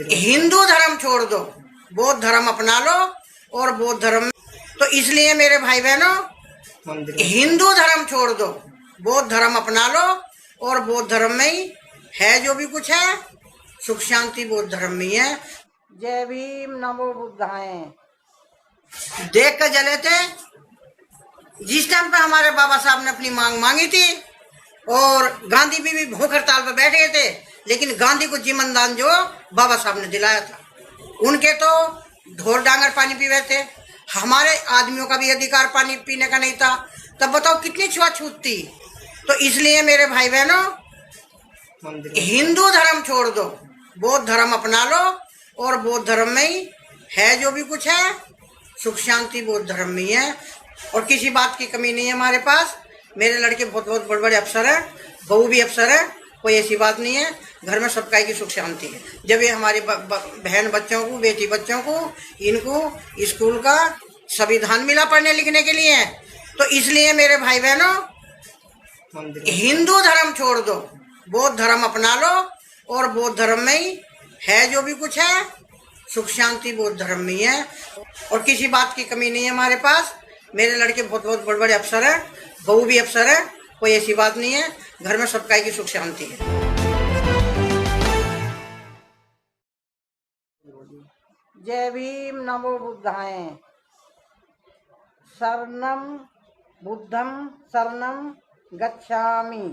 हिंदू धर्म छोड़ दो, बौद्ध धर्म अपना लो। और बौद्ध धर्म तो इसलिए मेरे भाई बहनों, हिंदू धर्म छोड़ दो, बौद्ध धर्म अपना लो। और बौद्ध धर्म में ही है जो भी कुछ है, सुख शांति बौद्ध धर्म में है। जय भीम, नमो बुद्धाय। देख कर जले थे जिस टाइम पे हमारे बाबा साहब ने अपनी मांग मांगी थी, और गांधी भी भूख हड़ताल पर बैठ गए थे, लेकिन गांधी को जीवनदान जो बाबा साहब ने दिलाया था, उनके तो ढोर डांगर पानी पीवे थे, हमारे आदमियों का भी अधिकार पानी पीने का नहीं था। तब बताओ कितनी छुआछूत थी। तो इसलिए मेरे भाई बहनों, हिंदू धर्म छोड़ दो, बौद्ध धर्म अपना लो। और बौद्ध धर्म में ही है जो भी कुछ है, सुख शांति बौद्ध धर्म में ही है। और किसी बात की कमी नहीं है हमारे पास। मेरे लड़के बहुत बहुत बड़े बड़े अफसर हैं, बहू भी अफसर है, कोई ऐसी बात नहीं है। घर में सबका की सुख शांति है। जब ये हमारी बहन बच्चों को, बेटी बच्चों को, इनको स्कूल का संविधान मिला पढ़ने लिखने के लिए, तो इसलिए मेरे भाई बहनों, हिंदू धर्म छोड़ दो, बौद्ध धर्म अपना लो। और बौद्ध धर्म में ही है जो भी कुछ है, सुख शांति बौद्ध धर्म में ही है। और किसी बात की कमी नहीं है हमारे पास। मेरे लड़के बहुत बहुत बड़े बड़े अफसर हैं, बहू भी अफसर है, कोई ऐसी बात नहीं है। घर में सबका की सुख शांति है। जय भीम, नमो बुद्धाय। शरणम बुद्धम शरणम गच्छामि,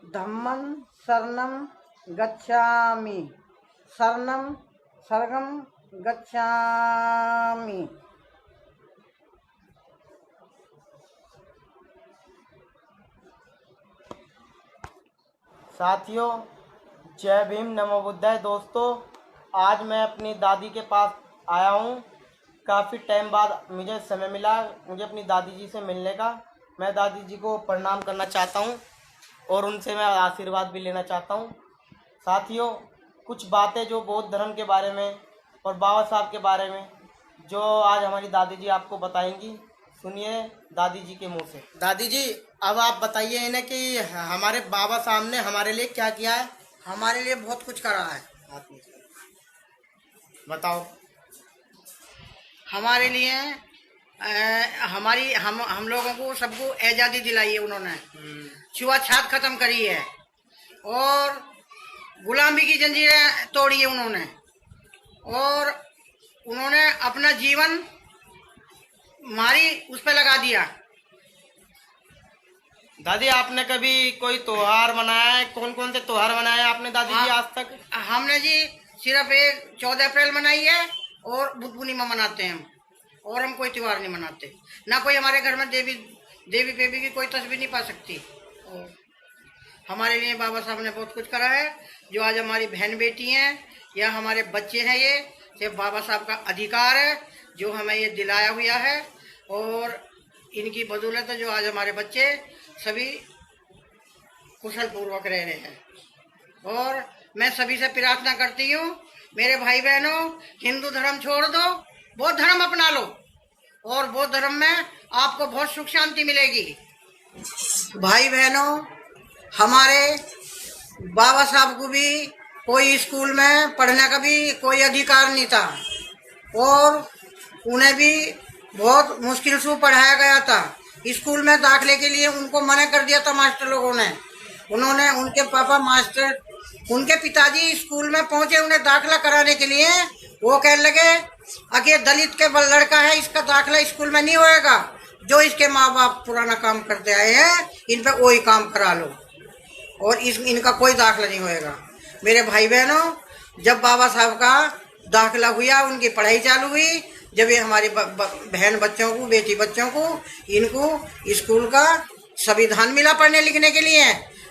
धम्मं शरणं गच्छामि, शरणं शरणं गच्छामि। साथियों, जय भीम, नमो बुद्धाय। दोस्तों, आज मैं अपनी दादी के पास आया हूँ। काफ़ी टाइम बाद मुझे समय मिला मुझे अपनी दादी जी से मिलने का। मैं दादी जी को प्रणाम करना चाहता हूँ और उनसे मैं आशीर्वाद भी लेना चाहता हूँ। साथियों, कुछ बातें जो बौद्ध धर्म के बारे में और बाबा साहब के बारे में जो आज हमारी दादी जी आपको बताएंगी, सुनिए दादी जी के मुंह से। दादी जी, अब आप बताइए इन्हें कि हमारे बाबा साहब ने हमारे लिए क्या किया है। हमारे लिए बहुत कुछ करा है। बताओ। हमारे लिए हम लोगों को सबको आज़ादी दिलाई है उन्होंने, छुआछूत खत्म करी है, और गुलामी की जंजीरें तोड़ी है उन्होंने, और उन्होंने अपना जीवन हमारी उस पर लगा दिया। दादी, आपने कभी कोई त्योहार मनाया है? कौन कौन से त्योहार मनाए आपने दादी जी आज तक? हमने जी सिर्फ एक 14 अप्रैल मनाई है, और बुद्ध पूर्णिमा मनाते हैं हम, और हम कोई त्योहार नहीं मनाते। ना कोई हमारे घर में देवी देवी की कोई तस्वीर नहीं पा सकती। और हमारे लिए बाबा साहब ने बहुत कुछ करा है। जो आज हमारी बहन बेटी हैं या हमारे बच्चे हैं, ये बाबा साहब का अधिकार है जो हमें ये दिलाया हुआ है। और इनकी बदौलत जो आज हमारे बच्चे सभी कुशल पूर्वक रह रहे हैं। और मैं सभी से प्रार्थना करती हूँ, मेरे भाई बहनों, हिंदू धर्म छोड़ दो, बौद्ध धर्म अपना लो। और बौद्ध धर्म में आपको बहुत सुख शांति मिलेगी। भाई बहनों, हमारे बाबा साहब को भी कोई स्कूल में पढ़ने का भी कोई अधिकार नहीं था, और उन्हें भी बहुत मुश्किल से पढ़ाया गया था। स्कूल में दाखिले के लिए उनको मना कर दिया था मास्टर लोगों ने। उन्होंने, उनके पापा मास्टर, उनके पिताजी स्कूल में पहुंचे उन्हें दाखिला कराने के लिए। वो कहने लगे, अगर दलित के लड़का है, इसका दाखिला स्कूल में नहीं होएगा। जो इसके माँ बाप पुराना काम करते आए हैं, इन पे वही काम करा लो, और इनका कोई दाखिला नहीं होएगा। मेरे भाई बहनों, जब बाबा साहब का दाखिला हुआ, उनकी पढ़ाई चालू हुई, जब ये हमारी बहन बच्चों को, बेटी बच्चों को, इनको स्कूल का संविधान मिला पढ़ने लिखने के लिए,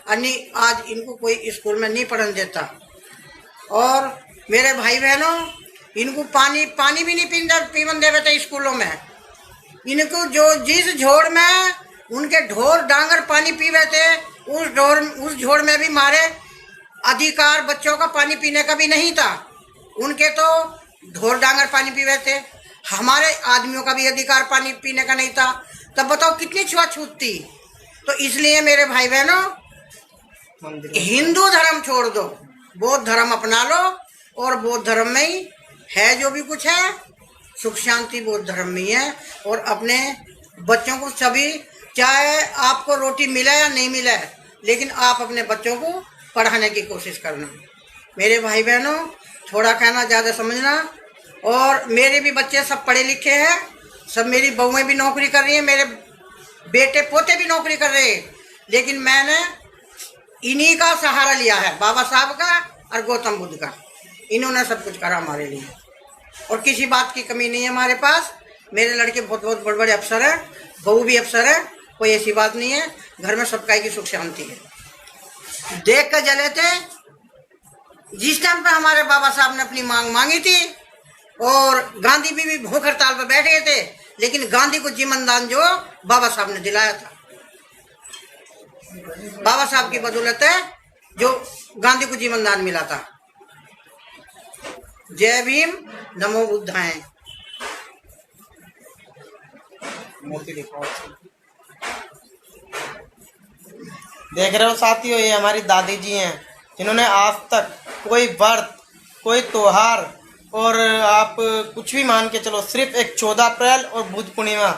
आज इनको कोई स्कूल में नहीं पढ़ने देता। और मेरे भाई बहनों, इनको पानी भी नहीं पीवन देवे थे स्कूलों में। इनको जो जिस झोड़ में उनके ढोर डांगर पानी पीवे थे, उस झोड़ में भी हमारे अधिकार बच्चों का पानी पीने का भी नहीं था। उनके तो ढोर डांगर पानी पीवे थे, हमारे आदमियों का भी अधिकार पानी पीने का नहीं था। तब बताओ कितनी छुआछूत थी। तो इसलिए मेरे भाई बहनों, हिंदू धर्म छोड़ दो, बौद्ध धर्म अपना लो। और बौद्ध धर्म में ही है जो भी कुछ है। सुख शांति बौद्ध धर्म में ही है। और अपने बच्चों को सभी, चाहे आपको रोटी मिले या नहीं मिले, लेकिन आप अपने बच्चों को पढ़ाने की कोशिश करना। मेरे भाई बहनों, थोड़ा कहना ज़्यादा समझना। और मेरे भी बच्चे सब पढ़े लिखे हैं, सब मेरी बहुएं भी नौकरी कर रही हैं, मेरे बेटे पोते भी नौकरी कर रहे हैं, लेकिन मैंने इन्हीं का सहारा लिया है, बाबा साहब का और गौतम बुद्ध का। इन्होंने सब कुछ करा हमारे लिए और किसी बात की कमी नहीं है हमारे पास। मेरे लड़के बहुत बहुत बड़े बड़े अफसर हैं, बहू भी अफसर है, कोई ऐसी बात नहीं है। घर में सबका की सुख शांति है। देख कर जले थे जिस टाइम पे हमारे बाबा साहब ने अपनी मांग मांगी थी, और गांधी भी भूख हड़ताल पर बैठ गए थे, लेकिन गांधी को जीवनदान जो बाबा साहब ने दिलाया था, बाबा साहब की बदौलत है जो गांधी को जीवनदान मिला था। जय भीम, नमो बुद्धाय। देख रहे हो साथियों, ये हमारी दादी जी हैं जिन्होंने आज तक कोई व्रत, कोई त्योहार और आप कुछ भी मान के चलो, सिर्फ एक 14 अप्रैल और बुद्ध पूर्णिमा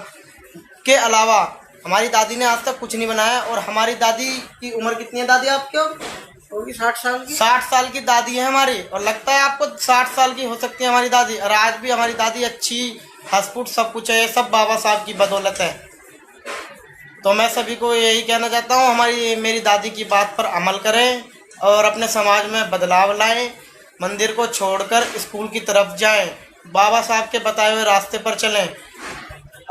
के अलावा हमारी दादी ने आज तक कुछ नहीं बनाया। और हमारी दादी की उम्र कितनी है दादी आपको? होगी 60 साल की। 60 साल की दादी है हमारी, और लगता है आपको 60 साल की हो सकती है हमारी दादी। और आज भी हमारी दादी अच्छी, हंसपुट सब कुछ है, ये सब बाबा साहब की बदौलत है। तो मैं सभी को यही कहना चाहता हूँ, मेरी दादी की बात पर अमल करें और अपने समाज में बदलाव लाएं। मंदिर को छोड़कर स्कूल की तरफ जाएं, बाबा साहब के बताए हुए रास्ते पर चलें।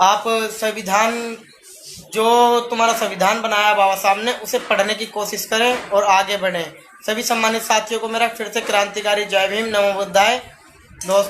आप संविधान, जो तुम्हारा संविधान बनाया बाबा साहब ने, उसे पढ़ने की कोशिश करें और आगे बढ़ें। सभी सम्मानित साथियों को मेरा फिर से क्रांतिकारी जय भीम, नमो बुद्धाय। दोस्त